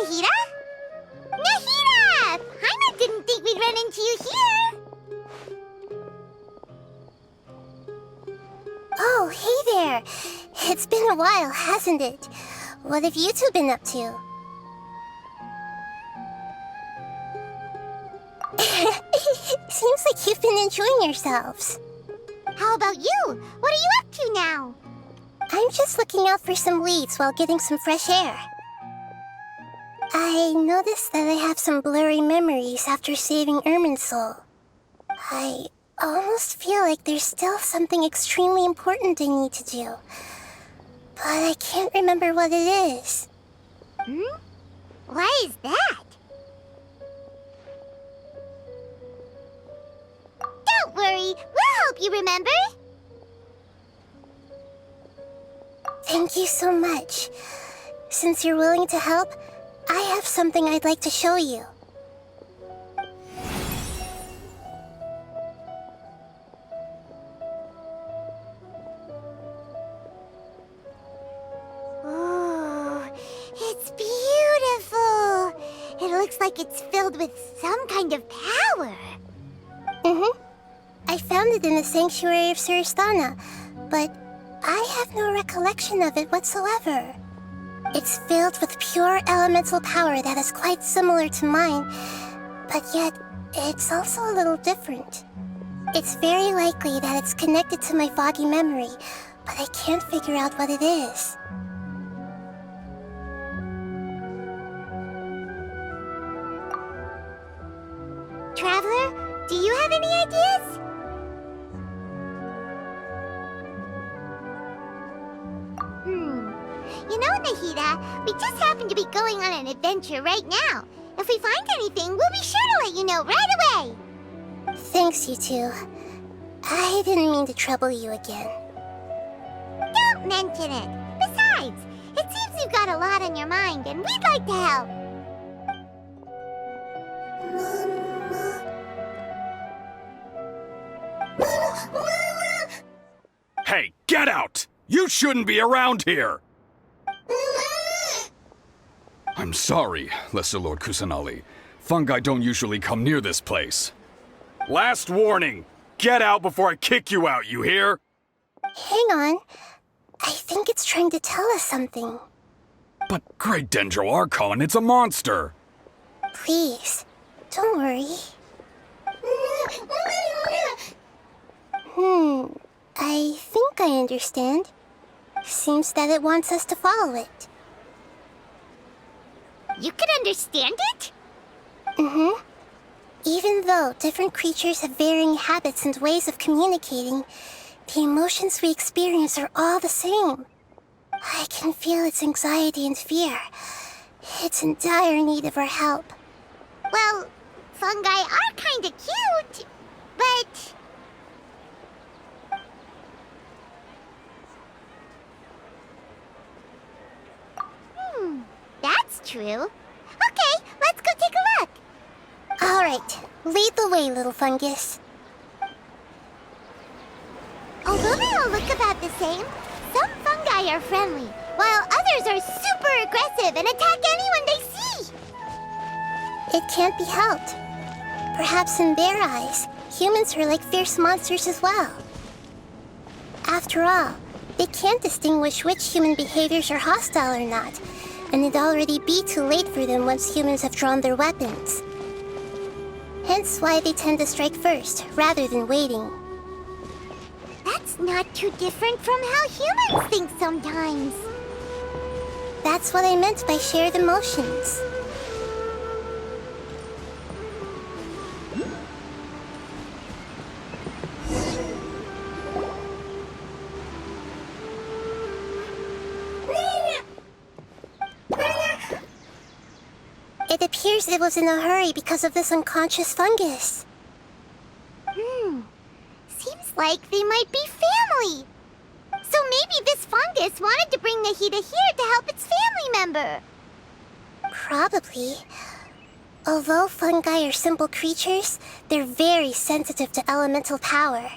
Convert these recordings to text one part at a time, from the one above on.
Nahida? Nahida! Paimon didn't think we'd run into you here. Oh, hey there. It's been a while, hasn't it? What have you two been up to? Seems like you've been enjoying yourselves. How about you? What are you up to now? I'm just looking out for some leads while getting some fresh air. I noticed that I have some blurry memories after saving Irminsul. I almost feel like there's still something extremely important I need to do. But I can't remember what it is. Why is that? Don't worry, we'll help you remember. Thank you so much. Since you're willing to help, I have something I'd like to show you. Oh, it's beautiful. It looks like it's filled with some kind of power. I found it in the sanctuary of Suristana, but I have no recollection of it whatsoever. It's filled with pure elemental power that is quite similar to mine, but yet it's also a little different. It's very likely that it's connected to my foggy memory, but I can't figure out what it is. Traveler, do you have any ideas? You know, Nahida, we just happen to be going on an adventure right now. If we find anything, we'll be sure to let you know right away. Thanks, you two. I didn't mean to trouble you again. Don't mention it. Besides, it seems you've got a lot on your mind, and we'd like to help. Hey, get out! You shouldn't be around here! I'm sorry, Lesser Lord Kusanali. Fungi don't usually come near this place. Last warning! Get out before I kick you out, you hear? Hang on. I think it's trying to tell us something. But Great Dendro Archon, it's a monster! Please, don't worry. I think I understand. Seems that it wants us to follow it. You can understand it? Even though different creatures have varying habits and ways of communicating, the emotions we experience are all the same. I can feel its anxiety and fear. It's in dire need of our help. Well, fungi are kinda cute, but... That's true. Okay, let's go take a look. All right, lead the way, little fungus. Although they all look about the same, some fungi are friendly, while others are super aggressive and attack anyone they see. It can't be helped. Perhaps in their eyes, humans are like fierce monsters as well. After all, they can't distinguish which human behaviors are hostile or not, and it'd already be too late for them once humans have drawn their weapons. Hence why they tend to strike first, rather than waiting. That's not too different from how humans think sometimes. That's what I meant by shared emotions. It appears it was in a hurry because of this unconscious fungus. Seems like they might be family. So maybe this fungus wanted to bring Nahida here to help its family member. Probably. Although fungi are simple creatures, they're very sensitive to elemental power.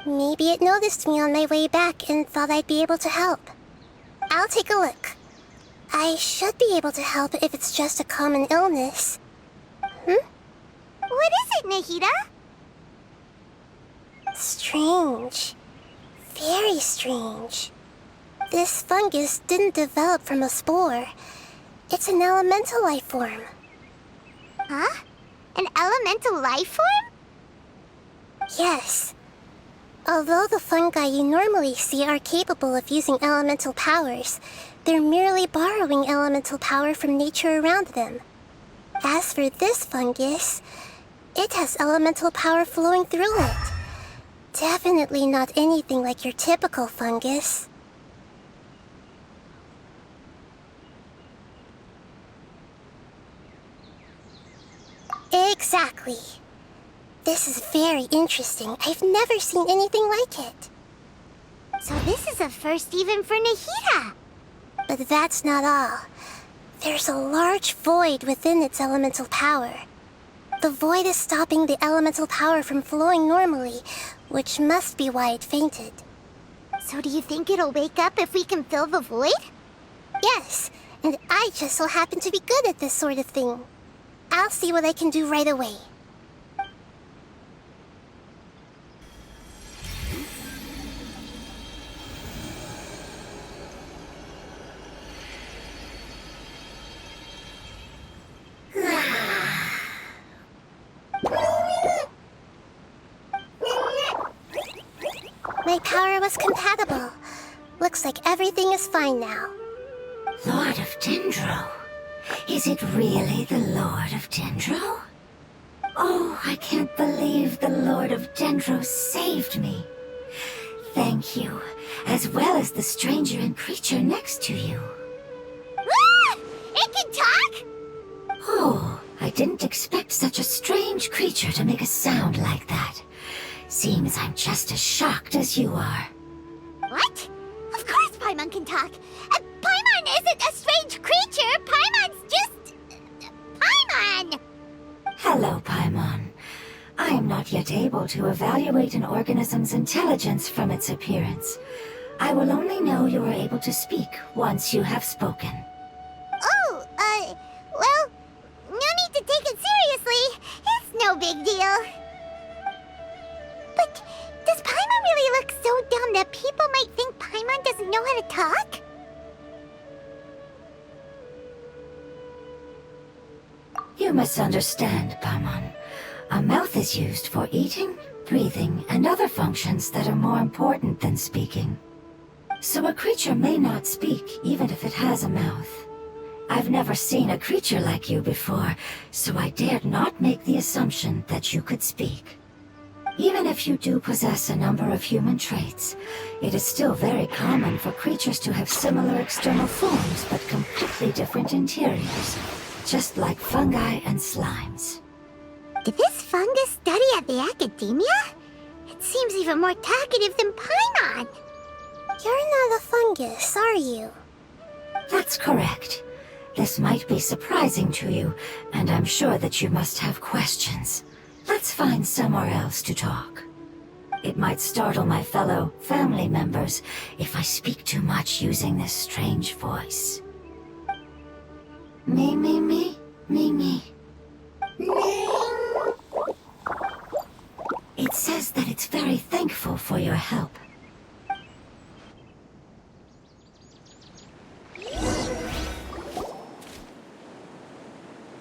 Maybe it noticed me on my way back and thought I'd be able to help. I'll take a look. I should be able to help if it's just a common illness. What is it, Nahida? Strange. Very strange. This fungus didn't develop from a spore. It's an elemental life form. Huh? An elemental life form? Yes. Although the fungi you normally see are capable of using elemental powers, they're merely borrowing elemental power from nature around them. As for this fungus, it has elemental power flowing through it. Definitely not anything like your typical fungus. Exactly. This is very interesting. I've never seen anything like it. So this is a first even for Nahida. But that's not all. There's a large void within its elemental power. The void is stopping the elemental power from flowing normally, which must be why it fainted. So do you think it'll wake up if we can fill the void? Yes, and I just so happen to be good at this sort of thing. I'll see what I can do right away. My power was compatible. Looks like everything is fine now. Lord of Dendro? Is it really the Lord of Dendro? Oh, I can't believe the Lord of Dendro saved me. Thank you, as well as the stranger and creature next to you. Ah! It can talk? Oh, I didn't expect such a strange creature to make a sound like that. Seems I'm just as shocked as you are. What? Of course Paimon can talk. Paimon isn't a strange creature. Paimon's just... Paimon! Hello, Paimon. I am not yet able to evaluate an organism's intelligence from its appearance. I will only know you are able to speak once you have spoken. Oh, well, no need to take it seriously. It's no big deal. But does Paimon really look so dumb that people might think Paimon doesn't know how to talk? You misunderstand, Paimon. A mouth is used for eating, breathing, and other functions that are more important than speaking. So a creature may not speak even if it has a mouth. I've never seen a creature like you before, so I dared not make the assumption that you could speak. Even if you do possess a number of human traits, it is still very common for creatures to have similar external forms but completely different interiors, just like fungi and slimes. Did this fungus study at the academia? It seems even more talkative than Paimon. You're not a fungus, are you? That's correct. This might be surprising to you, and I'm sure that you must have questions. Let's find somewhere else to talk. It might startle my fellow family members if I speak too much using this strange voice. Me, me, me, me, me. It says that it's very thankful for your help.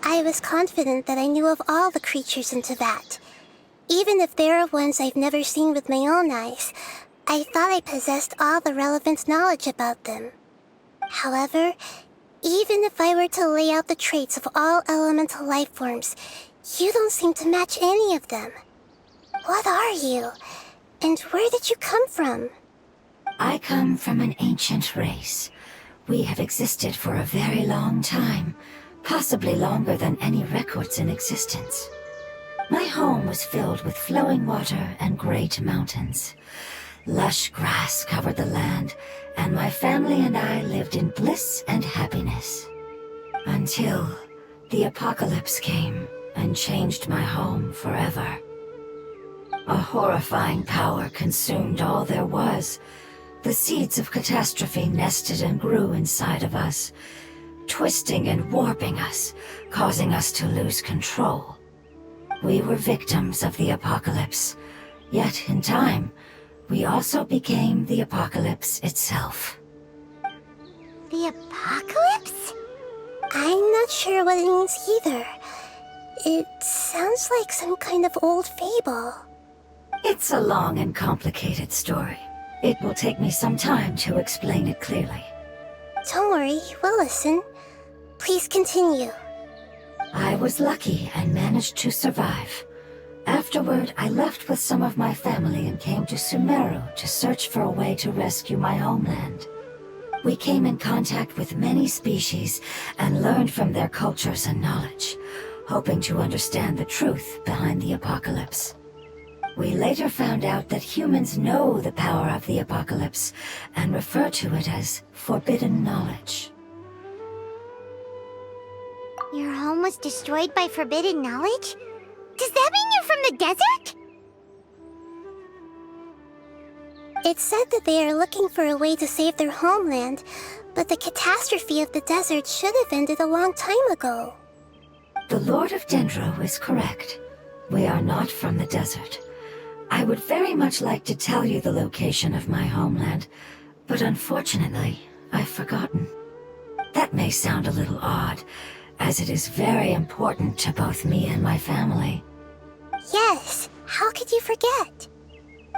I was confident that I knew of all the creatures in Teyvat. Even if there are ones I've never seen with my own eyes, I thought I possessed all the relevant knowledge about them. However, even if I were to lay out the traits of all elemental life forms, you don't seem to match any of them. What are you? And where did you come from? I come from an ancient race. We have existed for a very long time. Possibly longer than any records in existence. My home was filled with flowing water and great mountains. Lush grass covered the land, and my family and I lived in bliss and happiness. Until the apocalypse came and changed my home forever. A horrifying power consumed all there was. The seeds of catastrophe nested and grew inside of us. twisting and warping us, causing us to lose control. We were victims of the apocalypse, yet in time, we also became the apocalypse itself. The apocalypse? I'm not sure what it means either. It sounds like some kind of old fable. It's a long and complicated story. It will take me some time to explain it clearly. Don't worry, we'll listen. Please continue. I was lucky and managed to survive. Afterward, I left with some of my family and came to Sumeru to search for a way to rescue my homeland. We came in contact with many species and learned from their cultures and knowledge, hoping to understand the truth behind the apocalypse. We later found out that humans know the power of the apocalypse and refer to it as forbidden knowledge. Your home was destroyed by forbidden knowledge? Does that mean you're from the desert? It said that they are looking for a way to save their homeland, but the catastrophe of the desert should have ended a long time ago. The Lord of Dendro is correct. We are not from the desert. I would very much like to tell you the location of my homeland, but unfortunately, I've forgotten. That may sound a little odd, as it is very important to both me and my family. Yes, how could you forget?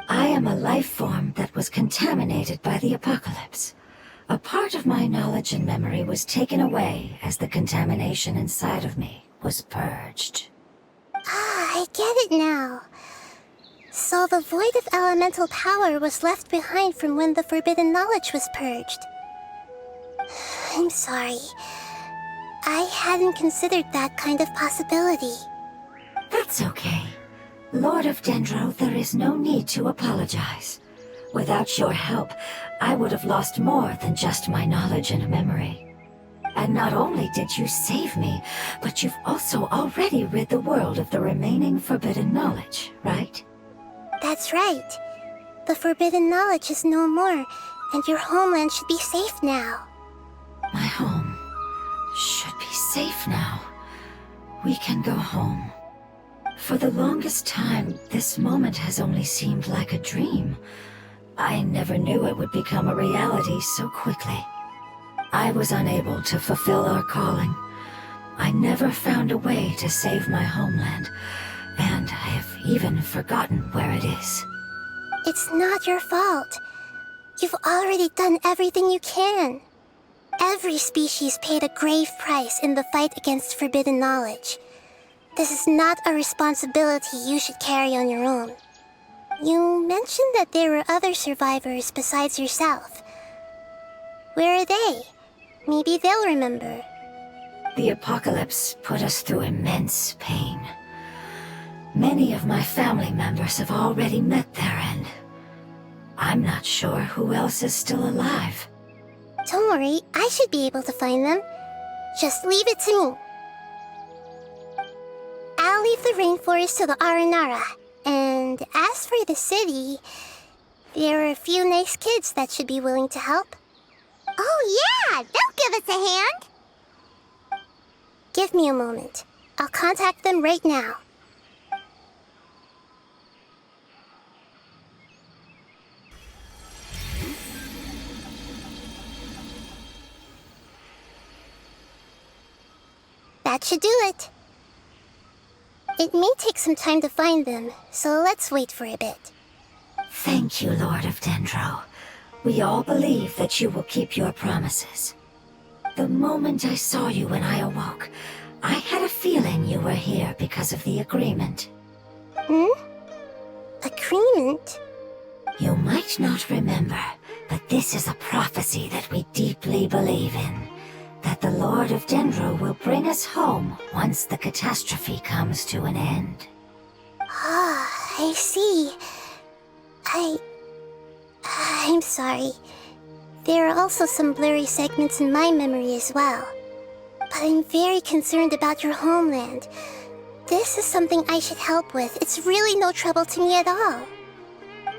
I am a life form that was contaminated by the apocalypse. A part of my knowledge and memory was taken away as the contamination inside of me was purged. Ah, I get it now. So the void of elemental power was left behind from when the forbidden knowledge was purged. I'm sorry. I hadn't considered that kind of possibility. That's okay. Lord of Dendro, there is no need to apologize. Without your help, I would have lost more than just my knowledge and memory. And not only did you save me, but you've also already rid the world of the remaining forbidden knowledge, right? That's right. The forbidden knowledge is no more, and your homeland should be safe now. My home should be safe now. We can go home. For the longest time, this moment has only seemed like a dream. I never knew it would become a reality so quickly. I was unable to fulfill our calling. I never found a way to save my homeland, and I have even forgotten where it is. It's not your fault. You've already done everything you can. Every species paid a grave price in the fight against forbidden knowledge. This is not a responsibility you should carry on your own. You mentioned that there were other survivors besides yourself. Where are they? Maybe they'll remember. The apocalypse put us through immense pain. Many of my family members have already met their end. I'm not sure who else is still alive. Don't worry, I should be able to find them. Just leave it to me. I'll leave the rainforest to the Aranara. And as for the city, there are a few nice kids that should be willing to help. Oh yeah, they'll give us a hand. Give me a moment. I'll contact them right now. That should do it. It may take some time to find them, so let's wait for a bit. Thank you, Lord of Dendro. We all believe that you will keep your promises. The moment I saw you when I awoke, I had a feeling you were here because of the agreement. Agreement? You might not remember, but this is a prophecy that we deeply believe in. That the Lord of Dendro will bring us home once the catastrophe comes to an end. Ah, I see. I'm sorry. There are also some blurry segments in my memory as well. But I'm very concerned about your homeland. This is something I should help with. It's really no trouble to me at all.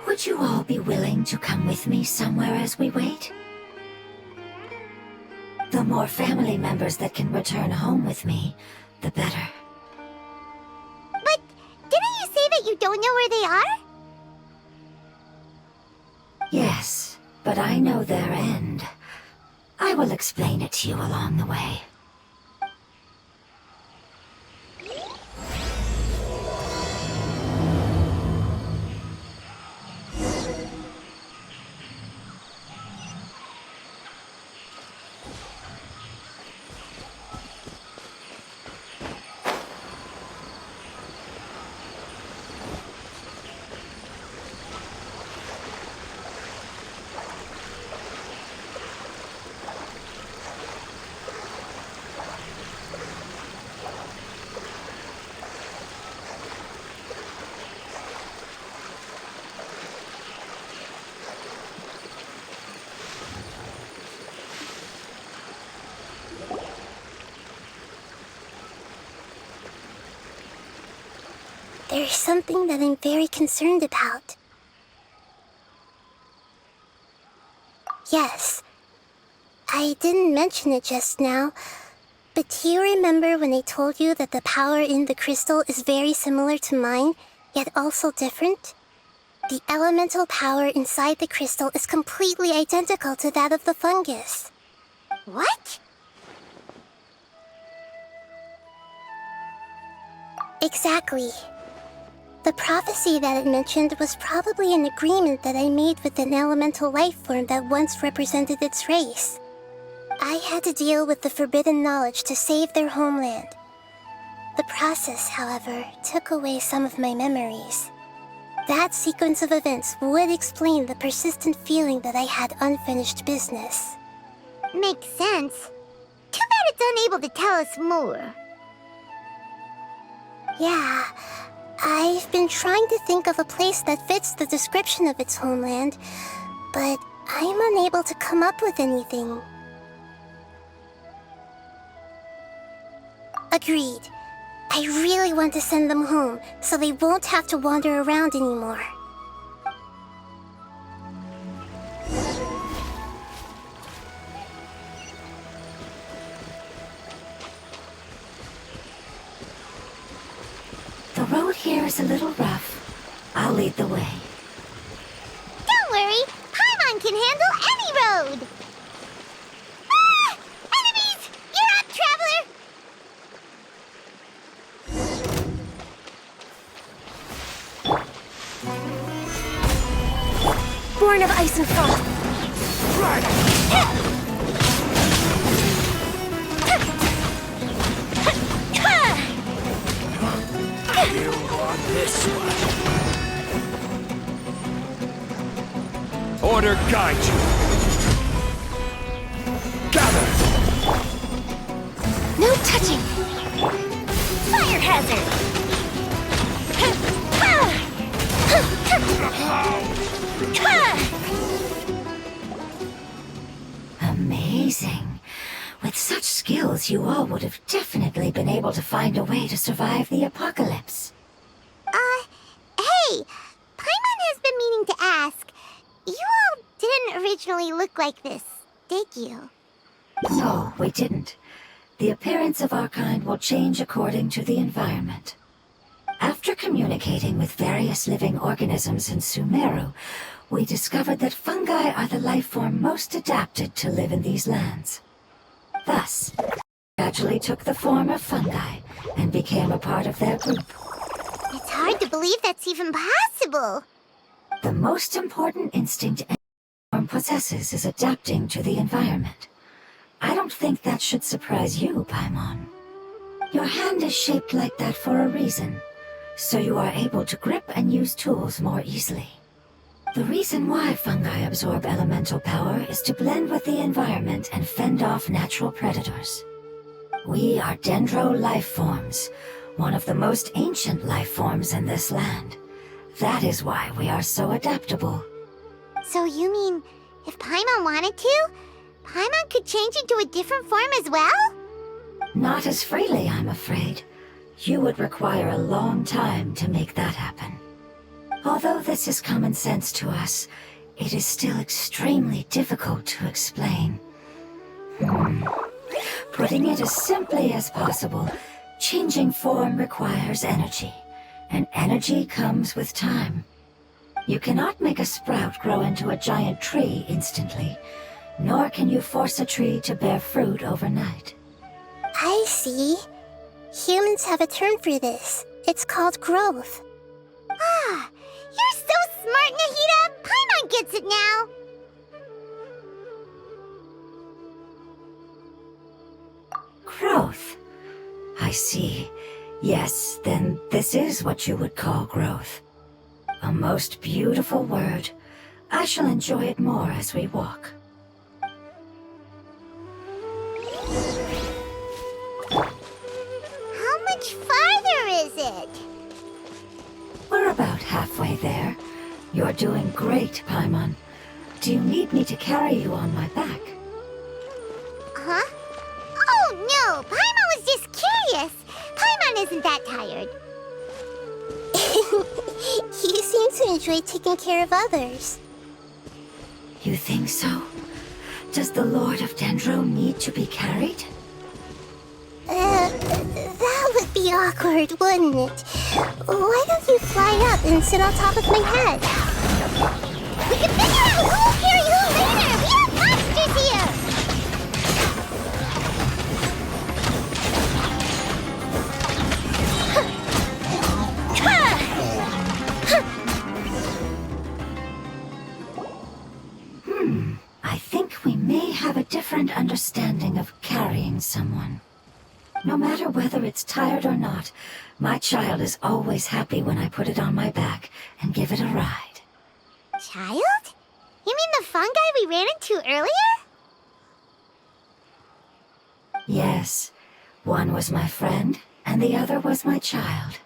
Would you all be willing to come with me somewhere as we wait? The more family members that can return home with me, the better. But didn't you say that you don't know where they are? Yes, but I know their end. I will explain it to you along the way. There's something that I'm very concerned about. Yes, I didn't mention it just now, but do you remember when I told you that the power in the crystal is very similar to mine, yet also different? The elemental power inside the crystal is completely identical to that of the fungus. What? Exactly. The prophecy that it mentioned was probably an agreement that I made with an elemental life form that once represented its race. I had to deal with the forbidden knowledge to save their homeland. The process, however, took away some of my memories. That sequence of events would explain the persistent feeling that I had unfinished business. Makes sense. Too bad it's unable to tell us more. Yeah, I've been trying to think of a place that fits the description of its homeland, but I'm unable to come up with anything. Agreed. I really want to send them home, so they won't have to wander around anymore. The road here is a little rough. I'll lead the way. Don't worry, Paimon can handle any road! Ah! Enemies! You're up, traveler! Born of ice and frost. You want this one? Order guide you. Gather! No touching! Fire hazard! Amazing. With such skills, you all would have definitely been able to find a way to survive the apocalypse. Hey! Paimon has been meaning to ask. You all didn't originally look like this, did you? No, we didn't. The appearance of our kind will change according to the environment. After communicating with various living organisms in Sumeru, we discovered that fungi are the life form most adapted to live in these lands. Thus, gradually took the form of fungi and became a part of their group. It's hard to believe that's even possible. The most important instinct any form possesses is adapting to the environment. I don't think that should surprise you, Paimon. Your hand is shaped like that for a reason, so you are able to grip and use tools more easily. The reason why fungi absorb elemental power is to blend with the environment and fend off natural predators. We are dendro life forms, one of the most ancient life forms in this land. That is why we are so adaptable. So you mean, if Paimon wanted to, Paimon could change into a different form as well? Not as freely, I'm afraid. You would require a long time to make that happen. Although this is common sense to us, it is still extremely difficult to explain. Putting it as simply as possible, changing form requires energy, and energy comes with time. You cannot make a sprout grow into a giant tree instantly, nor can you force a tree to bear fruit overnight. I see. Humans have a term for this. It's called growth. Ah, you're so smart, Nahida! Paimon gets it now! Growth. I see. Yes, then this is what you would call growth. A most beautiful word. I shall enjoy it more as we walk. How much farther is it? We're about halfway there. You're doing great, Paimon. Do you need me to carry you on my back? Huh? Oh, no! Paimon was just curious! Paimon isn't that tired. You seem to enjoy taking care of others. You think so? Does the Lord of Dendro need to be carried? That would be awkward, wouldn't it? Why don't you fly up and sit on top of my head? We can figure out who'll carry who later! We have monsters here! I think we may have a different understanding of carrying someone. No matter whether it's tired or not, my child is always happy when I put it on my back and give it a ride. Child? You mean the fungi we ran into earlier? Yes, one was my friend, and the other was my child.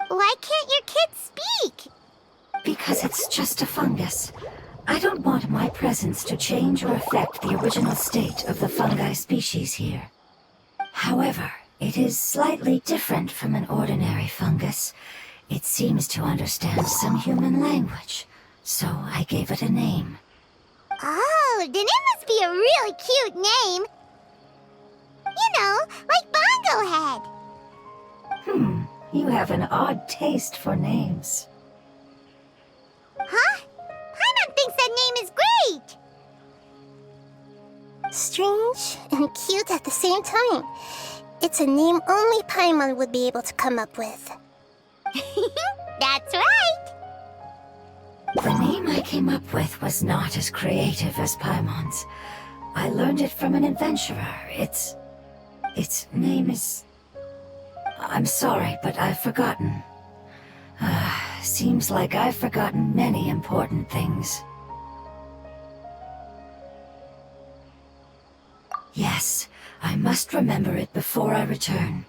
Why can't your kid speak? Because it's just a fungus. I don't want my presence to change or affect the original state of the fungi species here. However, it is slightly different from an ordinary fungus. It seems to understand some human language, so I gave it a name. Oh, then it must be a really cute name. You know, like Bongo Head. You have an odd taste for names. Huh? Paimon thinks that name is great! Strange and cute at the same time. It's a name only Paimon would be able to come up with. That's right! The name I came up with was not as creative as Paimon's. I learned it from an adventurer. Its name is... I'm sorry, but I've forgotten. Seems like I've forgotten many important things. Yes, I must remember it before I return.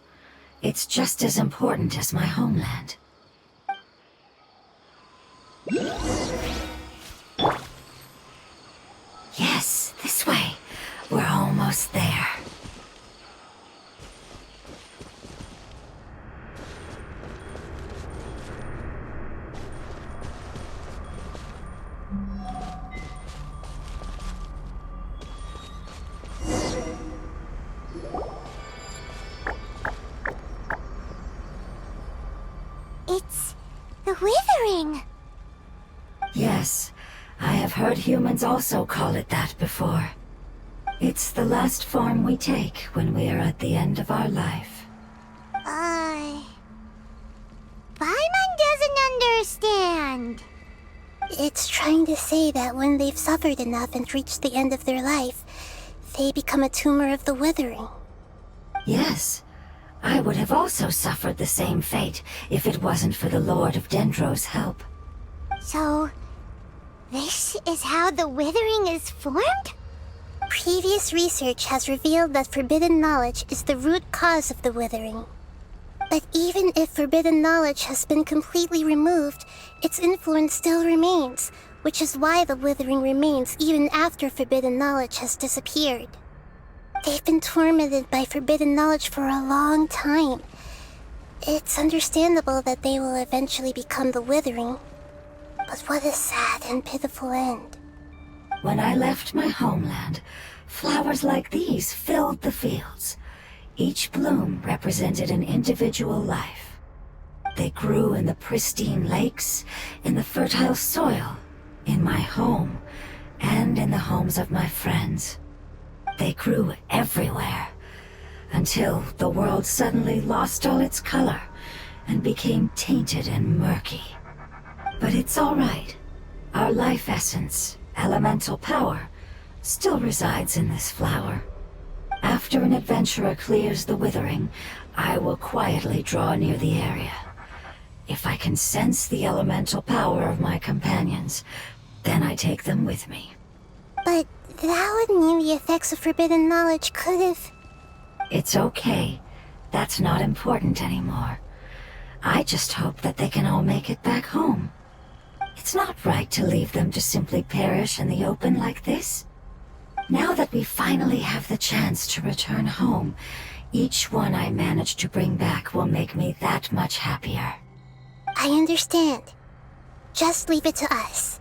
It's just as important as my homeland. Yes, this way. We're almost there. It's the Withering. Yes, I have heard humans also call it that before. It's the last form we take when we are at the end of our life. Paimon doesn't understand. It's trying to say that when they've suffered enough and reached the end of their life, they become a tumor of the Withering. Yes, I would have also suffered the same fate if it wasn't for the Lord of Dendro's help. So, this is how the Withering is formed? Previous research has revealed that forbidden knowledge is the root cause of the Withering. But even if forbidden knowledge has been completely removed, its influence still remains, which is why the Withering remains even after forbidden knowledge has disappeared. They've been tormented by forbidden knowledge for a long time. It's understandable that they will eventually become the Withering. But what a sad and pitiful end. When I left my homeland, flowers like these filled the fields. Each bloom represented an individual life. They grew in the pristine lakes, in the fertile soil, in my home, and in the homes of my friends. They grew everywhere, until the world suddenly lost all its color and became tainted and murky. But it's all right. Our life essence, elemental power, still resides in this flower. After an adventurer clears the withering, I will quietly draw near the area. If I can sense the elemental power of my companions, then I take them with me. But that would mean the effects of forbidden knowledge could have... It's okay. That's not important anymore. I just hope that they can all make it back home. It's not right to leave them to simply perish in the open like this. Now that we finally have the chance to return home, each one I manage to bring back will make me that much happier. I understand. Just leave it to us.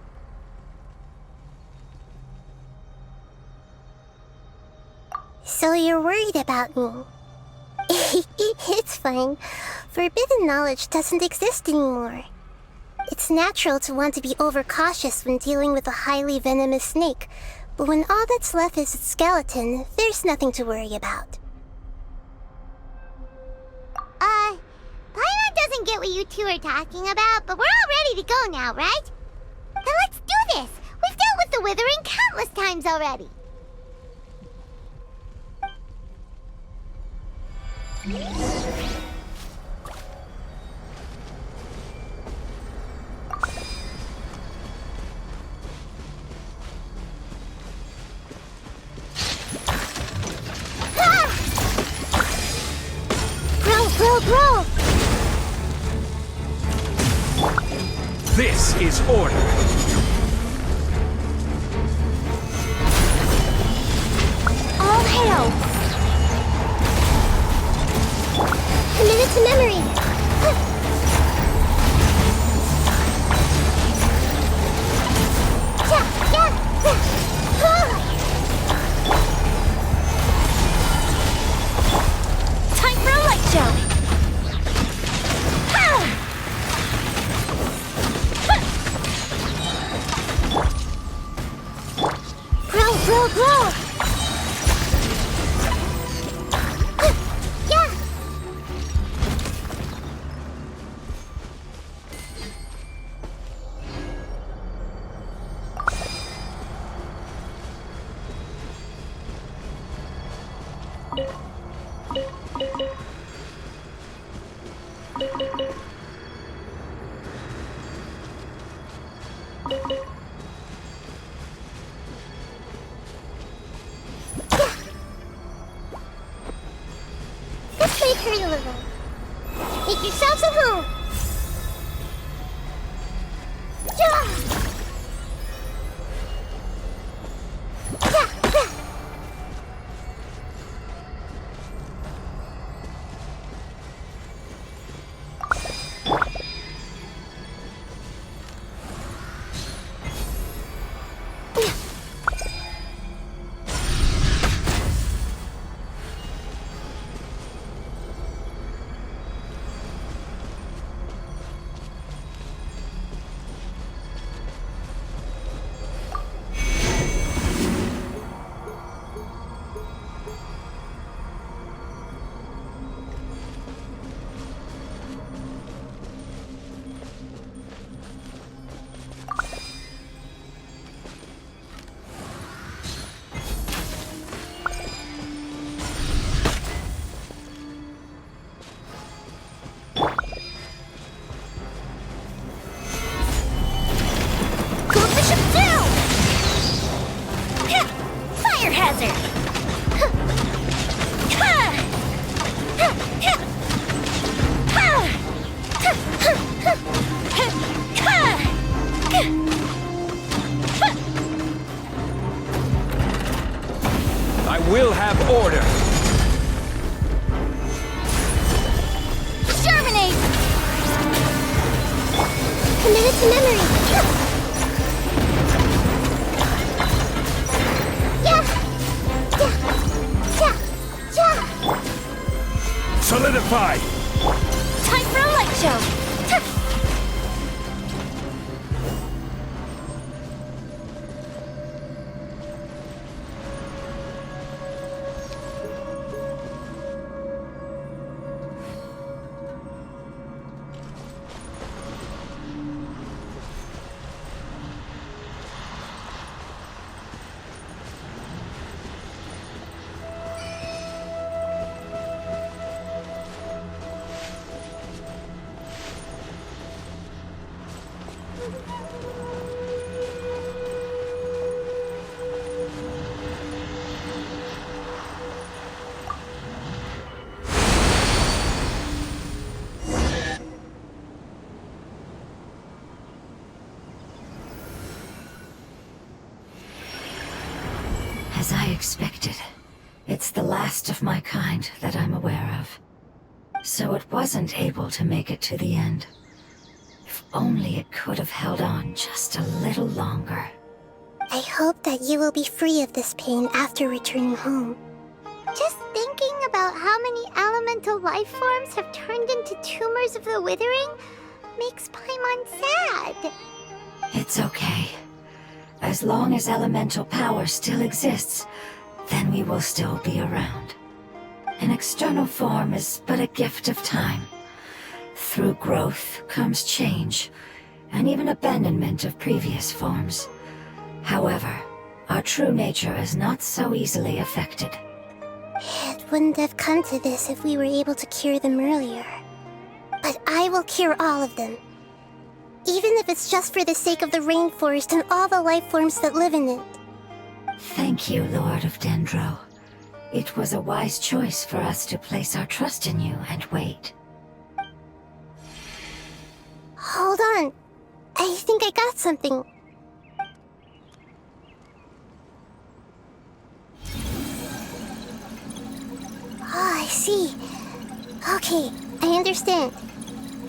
So you're worried about me? It's fine. Forbidden knowledge doesn't exist anymore. It's natural to want to be overcautious when dealing with a highly venomous snake, but when all that's left is its skeleton, there's nothing to worry about. Paimon doesn't get what you two are talking about, but we're all ready to go now, right? Then let's do this! We've dealt with the withering countless times already! Grow! This is order. All hail! Committed to memory! Time for a light show! Grow! Yeah! Let's make her a little. Make yourselves at home. Yeah! Fire hazard! I will have order. Germinate! Committed to memory. Purify! Time for a light show! As I expected, it's the last of my kind that I'm aware of. So it wasn't able to make it to the end. If only it could have held on just a little longer. I hope that you will be free of this pain after returning home. Just thinking about how many elemental life forms have turned into tumors of the withering makes Paimon sad. It's okay. As long as elemental power still exists, then we will still be around. An external form is but a gift of time. Through growth comes change, and even abandonment of previous forms. However, our true nature is not so easily affected. It wouldn't have come to this if we were able to cure them earlier. But I will cure all of them. Even if it's just for the sake of the rainforest and all the life forms that live in it. Thank you, Lord of Dendro. It was a wise choice for us to place our trust in you and wait. Hold on. I think I got something. Oh, I see. Okay, I understand.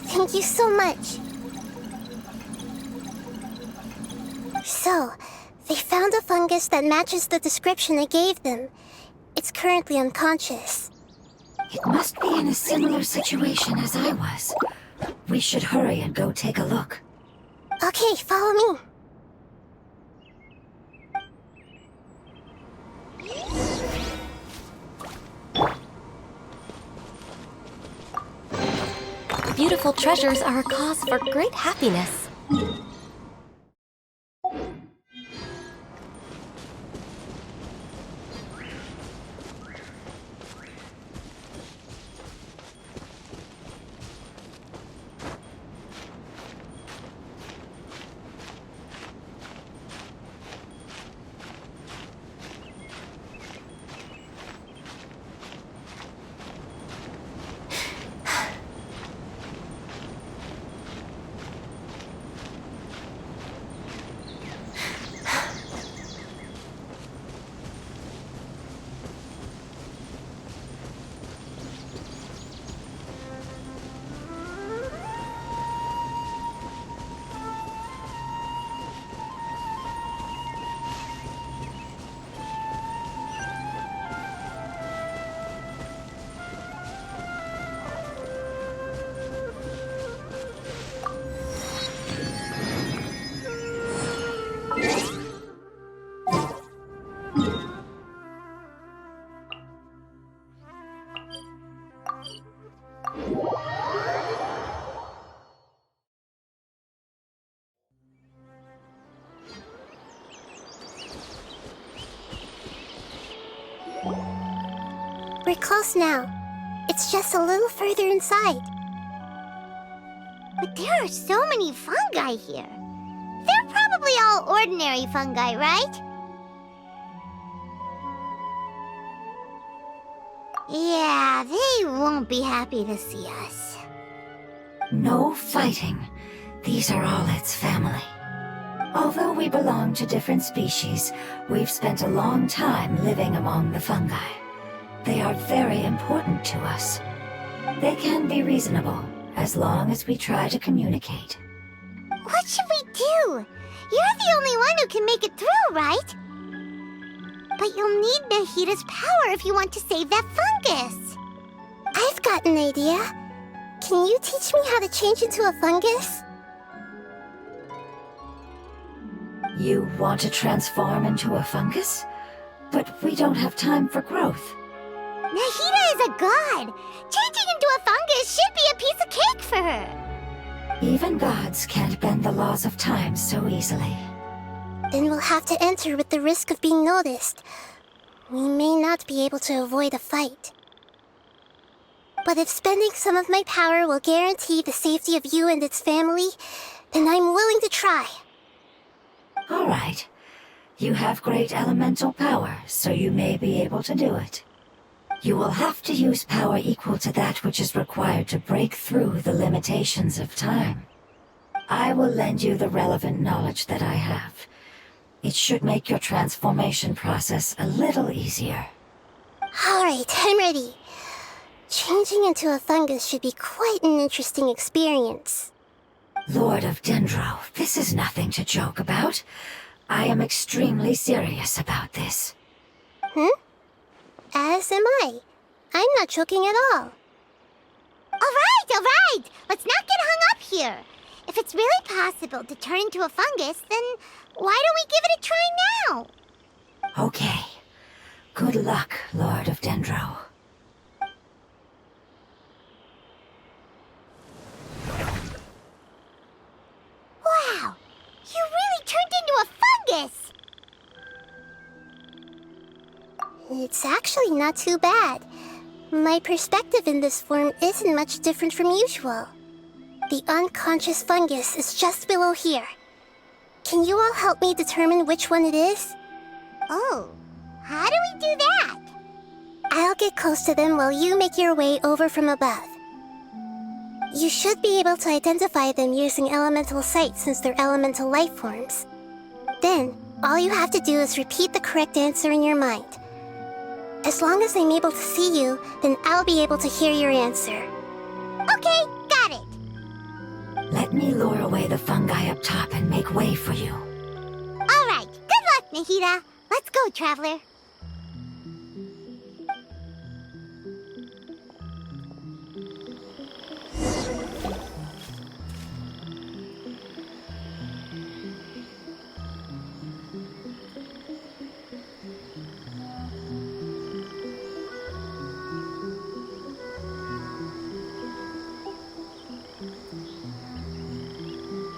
Thank you so much. So, they found a fungus that matches the description I gave them. It's currently unconscious. It must be in a similar situation as I was. We should hurry and go take a look. Okay, follow me. Beautiful treasures are a cause for great happiness. We're close now. It's just a little further inside. But there are so many fungi here. They're probably all ordinary fungi, right? Yeah, they won't be happy to see us. No fighting. These are all its family. Although we belong to different species, we've spent a long time living among the fungi. They are very important to us. They can be reasonable, as long as we try to communicate. What should we do? You're the only one who can make it through, right? But you'll need Nahita's power if you want to save that fungus. I've got an idea. Can you teach me how to change into a fungus? You want to transform into a fungus? But we don't have time for growth. Nahida is a god! Changing into a fungus should be a piece of cake for her! Even gods can't bend the laws of time so easily. Then we'll have to enter with the risk of being noticed. We may not be able to avoid a fight. But if spending some of my power will guarantee the safety of you and its family, then I'm willing to try. All right. You have great elemental power, so you may be able to do it. You will have to use power equal to that which is required to break through the limitations of time. I will lend you the relevant knowledge that I have. It should make your transformation process a little easier. All right, I'm ready. Changing into a fungus should be quite an interesting experience. Lord of Dendro, this is nothing to joke about. I am extremely serious about this. As am I. I'm not joking at all. Alright! Let's not get hung up here. If it's really possible to turn into a fungus, then why don't we give it a try now? Okay. Good luck, Lord of Dendro. Wow! You really turned into a fungus! It's actually not too bad. My perspective in this form isn't much different from usual. The unconscious fungus is just below here. Can you all help me determine which one it is? Oh, how do we do that? I'll get close to them while you make your way over from above. You should be able to identify them using elemental sight since they're elemental life forms. Then, all you have to do is repeat the correct answer in your mind. As long as I'm able to see you, then I'll be able to hear your answer. Okay, got it. Let me lure away the fungi up top and make way for you. Alright, good luck, Nahida. Let's go, Traveler.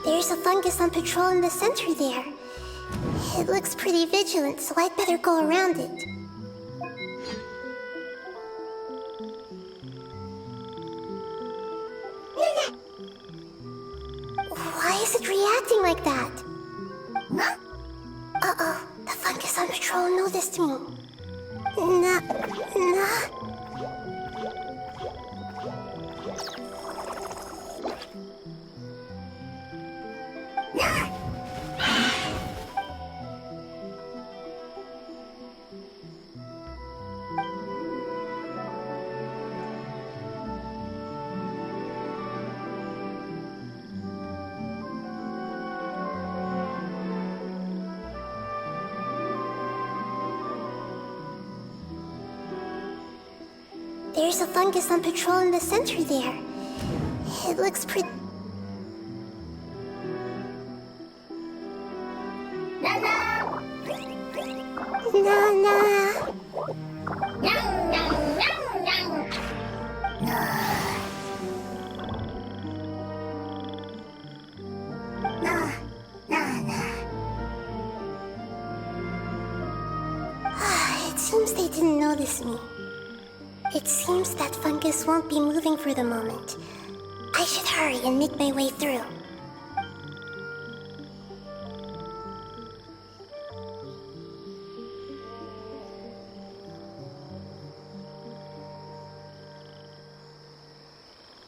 There's a fungus on patrol in the center there. It looks pretty vigilant, so I'd better go around it. Why is it reacting like that? Uh-oh, the fungus on patrol noticed me. Nah. There's a fungus on patrol in the center there. It looks pretty... Nana! It seems they didn't notice me. It seems that fungus won't be moving for the moment. I should hurry and make my way through.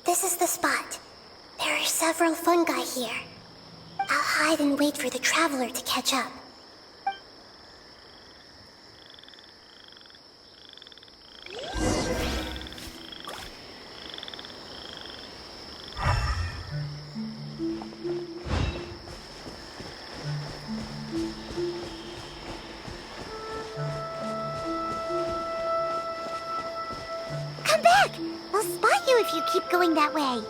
This is the spot. There are several fungi here. I'll hide and wait for the traveler to catch up. I'll spot you if you keep going that way.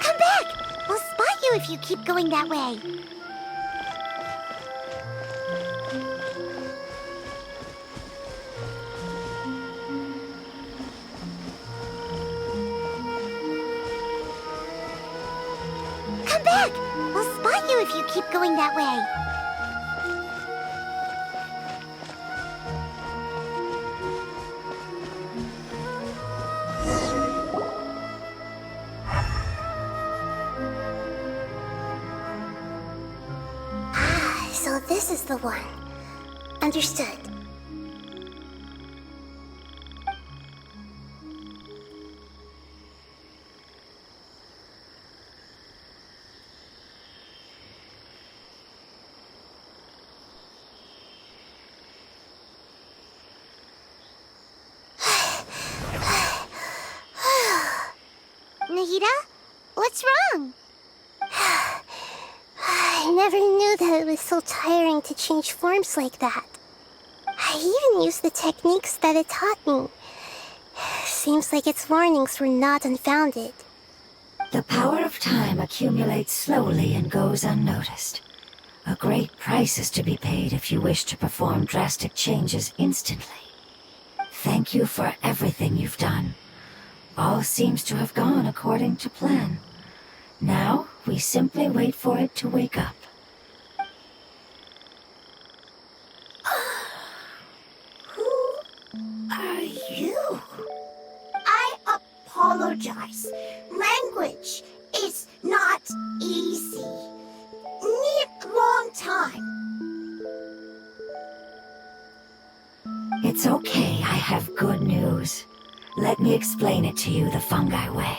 Come back! I'll spot you if you keep going that way. Come back! I'll spot you if you keep going that way. So this is the one. Understood. Nahida? What's wrong? I never knew that it was so tiring to change forms like that. I even used the techniques that it taught me. Seems like its warnings were not unfounded. The power of time accumulates slowly and goes unnoticed. A great price is to be paid if you wish to perform drastic changes instantly. Thank you for everything you've done. All seems to have gone according to plan. Now, we simply wait for it to wake up. Who are you? I apologize. Language is not easy. Need long time. It's okay, I have good news. Let me explain it to you the fungi way.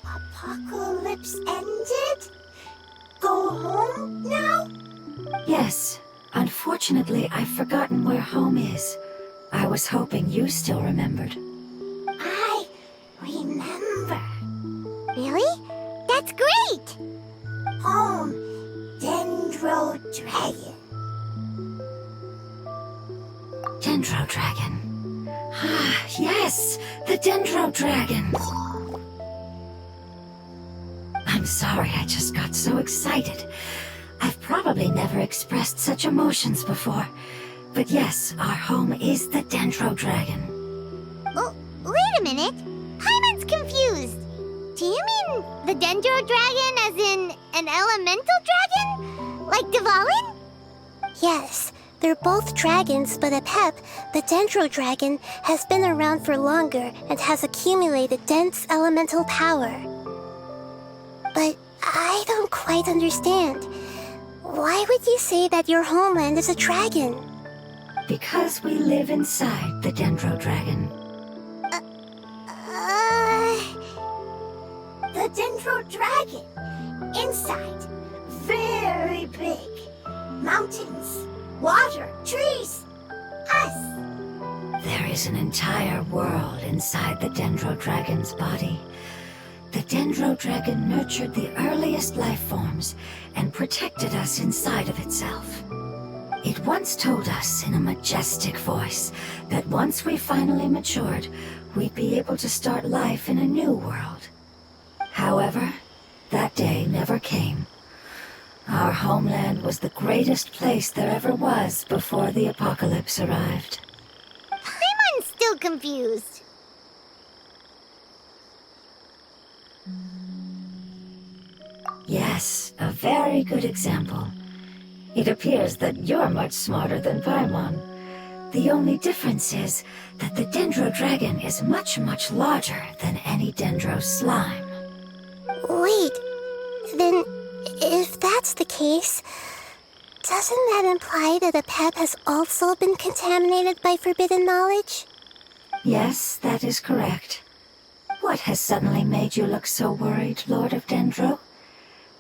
Apocalypse ended? Go home now? Yes, unfortunately, I've forgotten where home is. I was hoping you still remembered. I remember. Really? That's great! Home, Dendro Dragon. Dendro Dragon. Ah, yes, the Dendro Dragon. I'm sorry, I just got so excited. I've probably never expressed such emotions before. But yes, our home is the Dendro Dragon. Oh, wait a minute. Paimon's confused. Do you mean the Dendro Dragon as in an elemental dragon? Like Dvalin? Yes, they're both dragons, but Apep, the Dendro Dragon, has been around for longer and has accumulated dense elemental power. But I don't quite understand. Why would you say that your homeland is a dragon? Because we live inside the Dendro Dragon. The Dendro Dragon. Inside. Very big. Mountains. Water. Trees. Us. There is an entire world inside the Dendro Dragon's body. The Dendro Dragon nurtured the earliest life forms and protected us inside of itself. It once told us in a majestic voice that once we finally matured, we'd be able to start life in a new world. However, that day never came. Our homeland was the greatest place there ever was before the apocalypse arrived. Paimon's still confused. Yes, a very good example. It appears that you're much smarter than Paimon. The only difference is that the Dendro Dragon is much, much larger than any Dendro slime. Wait, then if that's the case, doesn't that imply that Apep has also been contaminated by forbidden knowledge? Yes, that is correct. What has suddenly made you look so worried, Lord of Dendro?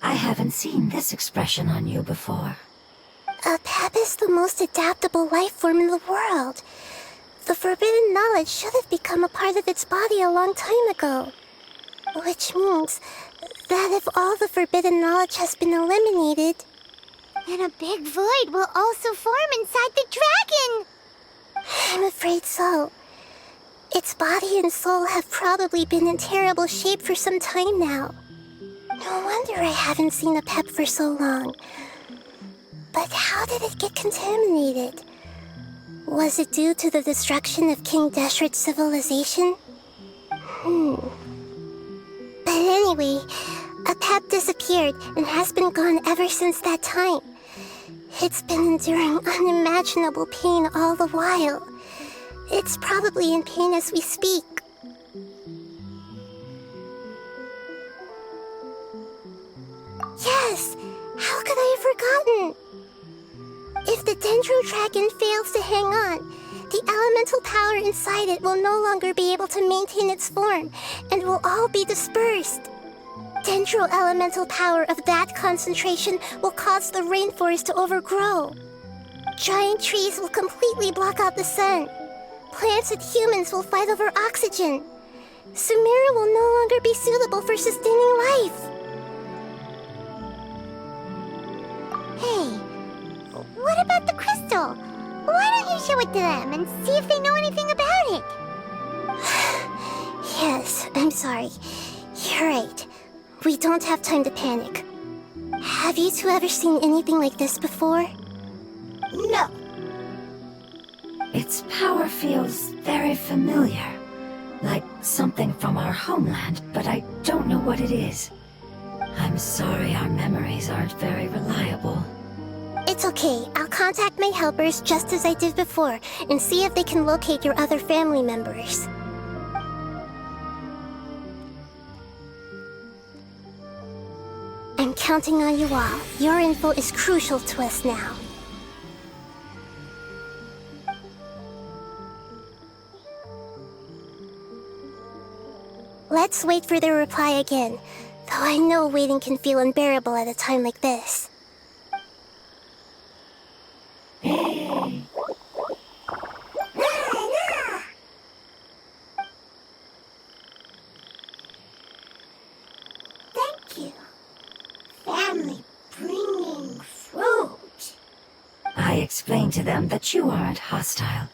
I haven't seen this expression on you before. Apep is the most adaptable life form in the world. The forbidden knowledge should have become a part of its body a long time ago. Which means that if all the forbidden knowledge has been eliminated, then a big void will also form inside the dragon! I'm afraid so. Its body and soul have probably been in terrible shape for some time now. No wonder I haven't seen a pep for so long. But how did it get contaminated? Was it due to the destruction of King Deshret's civilization? But anyway, a pep disappeared and has been gone ever since that time. It's been enduring unimaginable pain all the while. It's probably in pain as we speak. Yes! How could I have forgotten? If the Dendro Dragon fails to hang on, the elemental power inside it will no longer be able to maintain its form and will all be dispersed. Dendro elemental power of that concentration will cause the rainforest to overgrow. Giant trees will completely block out the sun. Plants and humans will fight over oxygen. Sumeru will no longer be suitable for sustaining life. Hey, what about the crystal? Why don't you show it to them and see if they know anything about it? Yes, I'm sorry. You're right. We don't have time to panic. Have you two ever seen anything like this before? No. Its power feels very familiar, like something from our homeland, but I don't know what it is. I'm sorry our memories aren't very reliable. It's okay. I'll contact my helpers just as I did before and see if they can locate your other family members. I'm counting on you all. Your info is crucial to us now. Let's wait for their reply again, though I know waiting can feel unbearable at a time like this. Thank you. Family bringing fruit. I explained to them that you aren't hostile.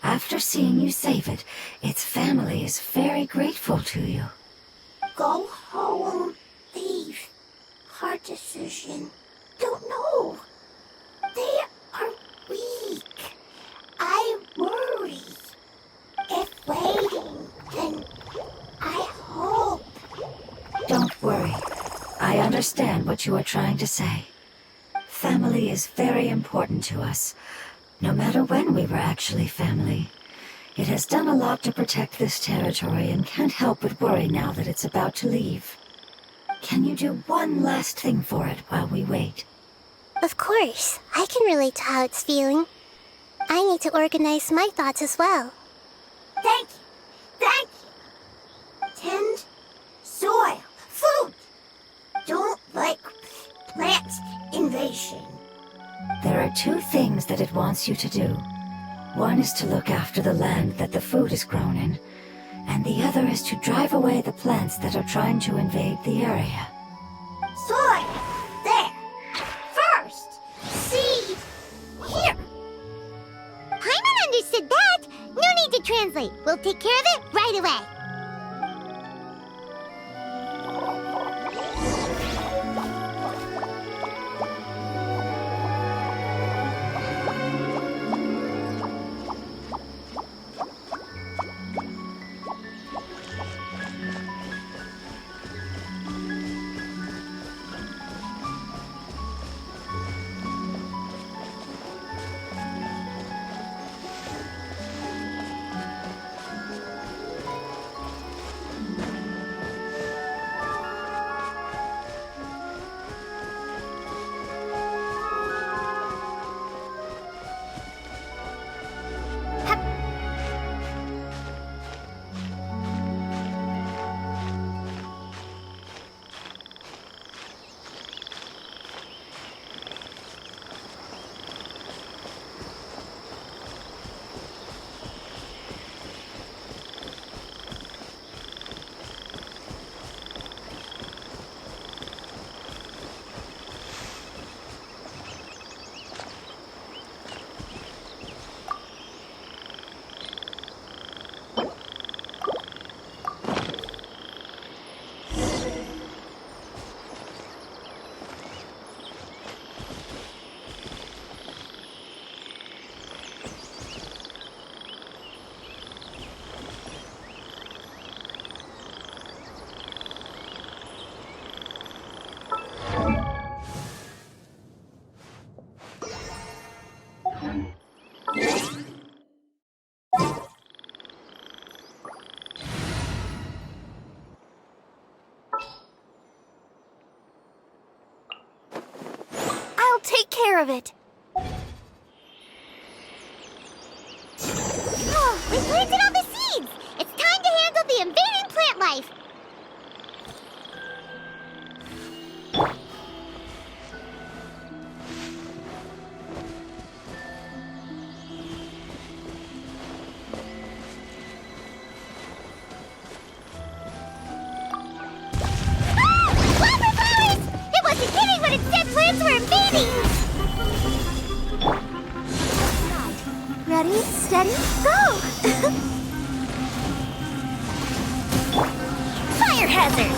After seeing you save it, its family is very grateful to you. Go home. Leave. Hard decision. Don't know. They are weak. I worry. If waiting, then I hope. Don't worry. I understand what you are trying to say. Family is very important to us, no matter when we were actually family. It has done a lot to protect this territory and can't help but worry now that it's about to leave. Can you do one last thing for it while we wait? Of course, I can relate to how it's feeling. I need to organize my thoughts as well. Thank you. Thank you. Tend soil. Food. Don't like plant invasion. There are two things that it wants you to do. One is to look after the land that the food is grown in, and the other is to drive away the plants that are trying to invade the area. Soil. There. First. Seed. Here. Paimon understood that! No need to translate. We'll take care of it right away. care of it. Oh, we planted all the seeds! It's time to handle the invading plant life! It wasn't hitting when it said plants were invading! Ready, steady, go! Fire hazard!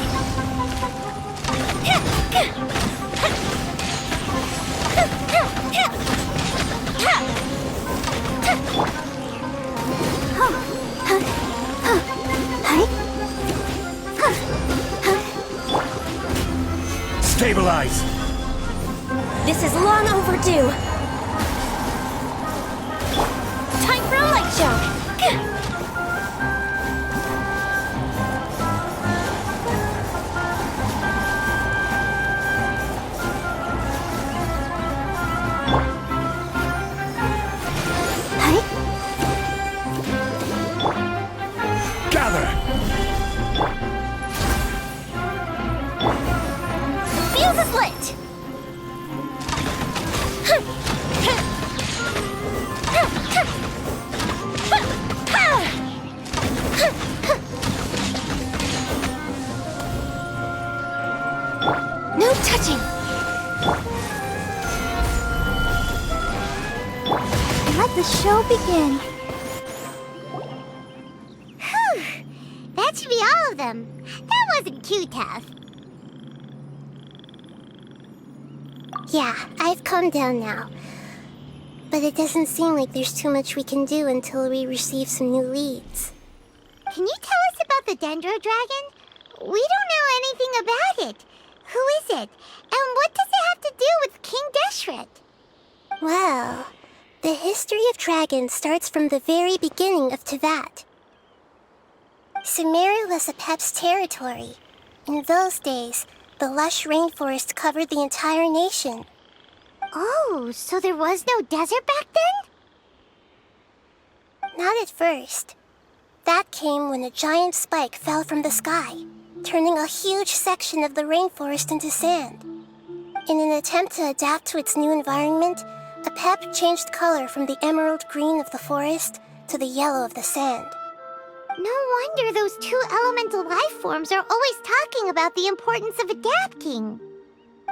Stabilize! This is long overdue. Time for a light show. Gather! Fuse is lit! No touching. Let the show begin. Whew! That should be all of them. That wasn't too tough. Yeah, I've calmed down now. But it doesn't seem like there's too much we can do until we receive some new leads. Can you tell us about the Dendro Dragon? We don't know anything about it. Who is it? And what does it have to do with King Deshret? Well, the history of dragons starts from the very beginning of Tevat. Sumeru was Apep's territory. In those days, the lush rainforest covered the entire nation. Oh, so there was no desert back then? Not at first. That came when a giant spike fell from the sky, turning a huge section of the rainforest into sand. In an attempt to adapt to its new environment, Apep changed color from the emerald green of the forest to the yellow of the sand. No wonder those two elemental life forms are always talking about the importance of adapting.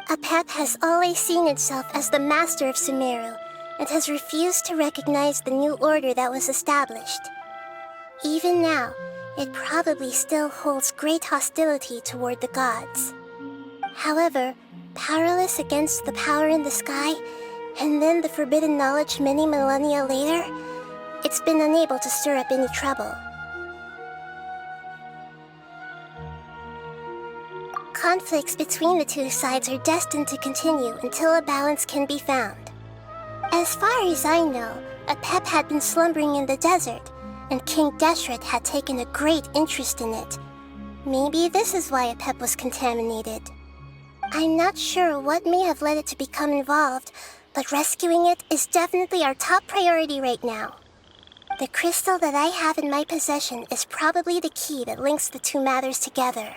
Apep has always seen itself as the master of Sumeru and has refused to recognize the new order that was established. Even now, it probably still holds great hostility toward the gods. However, powerless against the power in the sky, and then the forbidden knowledge many millennia later, it's been unable to stir up any trouble. Conflicts between the two sides are destined to continue until a balance can be found. As far as I know, Apep had been slumbering in the desert, and King Deshret had taken a great interest in it. Maybe this is why Apep was contaminated. I'm not sure what may have led it to become involved, but rescuing it is definitely our top priority right now. The crystal that I have in my possession is probably the key that links the two matters together.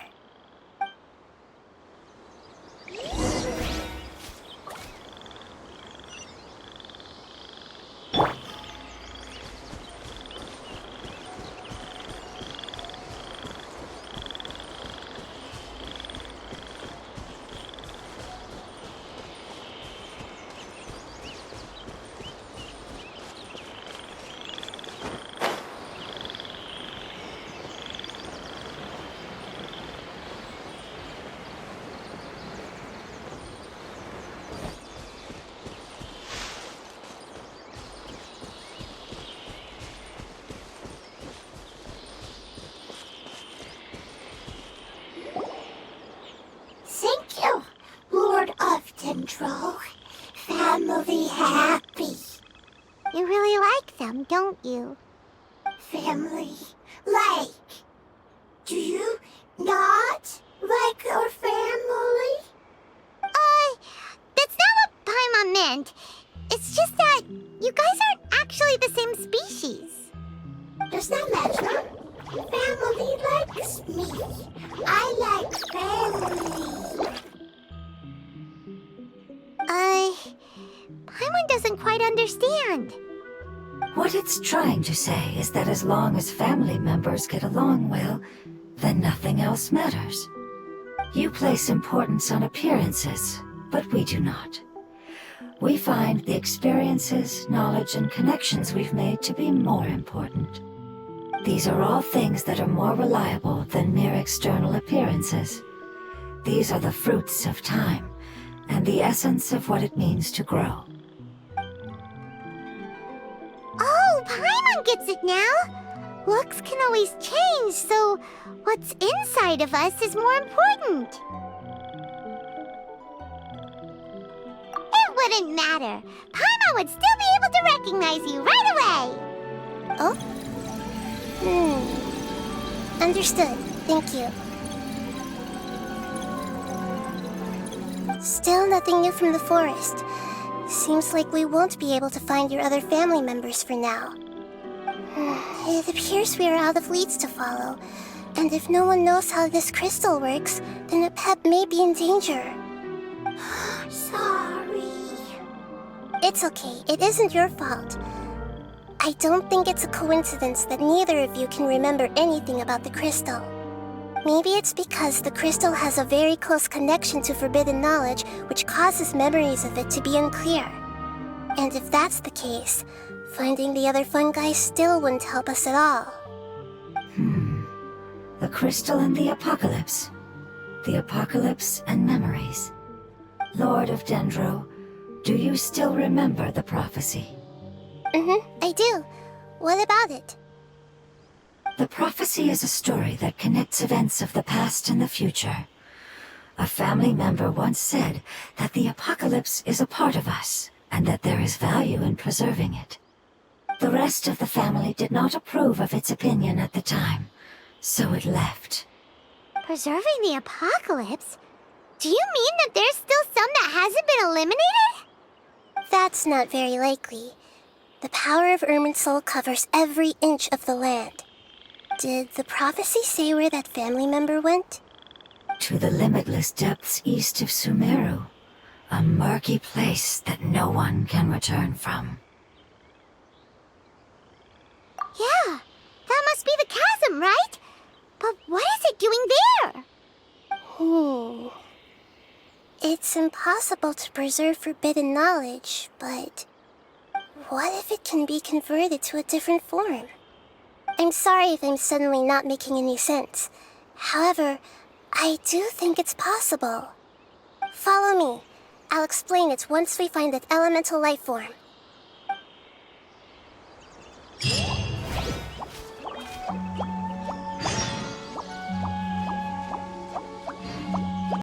Thank you, Lord of Dendro. Family happy. You really like them, don't you? Family like. Do you not like our family? That's not what Paimon meant. It's just that you guys aren't actually the same species. Does that matter? Family likes me. I like family. Paimon doesn't quite understand. What it's trying to say is that as long as family members get along well, then nothing else matters. You place importance on appearances, but we do not. We find the experiences, knowledge, and connections we've made to be more important. These are all things that are more reliable than mere external appearances. These are the fruits of time, and the essence of what it means to grow. Oh, Paimon gets it now! Looks can always change, so what's inside of us is more important. It wouldn't matter. Paimon would still be able to recognize you right away. Oh? Understood. Thank you. Still nothing new from the forest. Seems like we won't be able to find your other family members for now. It appears we are out of leads to follow, and if no one knows how this crystal works, then a pet may be in danger. Sorry. It's okay, it isn't your fault. I don't think it's a coincidence that neither of you can remember anything about the crystal. Maybe it's because the crystal has a very close connection to forbidden knowledge, which causes memories of it to be unclear. And if that's the case, finding the other fungi still wouldn't help us at all. The crystal and the apocalypse. The apocalypse and memories. Lord of Dendro, do you still remember the prophecy? I do. What about it? The prophecy is a story that connects events of the past and the future. A family member once said that the apocalypse is a part of us, and that there is value in preserving it. The rest of the family did not approve of its opinion at the time, so it left. Preserving the apocalypse? Do you mean that there's still some that hasn't been eliminated? That's not very likely. The power of Irminsul covers every inch of the land. Did the prophecy say where that family member went? To the limitless depths east of Sumeru, a murky place that no one can return from. Yeah, that must be the chasm, right? But what is it doing there? It's impossible to preserve forbidden knowledge, but what if it can be converted to a different form? I'm sorry if I'm suddenly not making any sense. However, I do think it's possible. Follow me. I'll explain it once we find that elemental life form.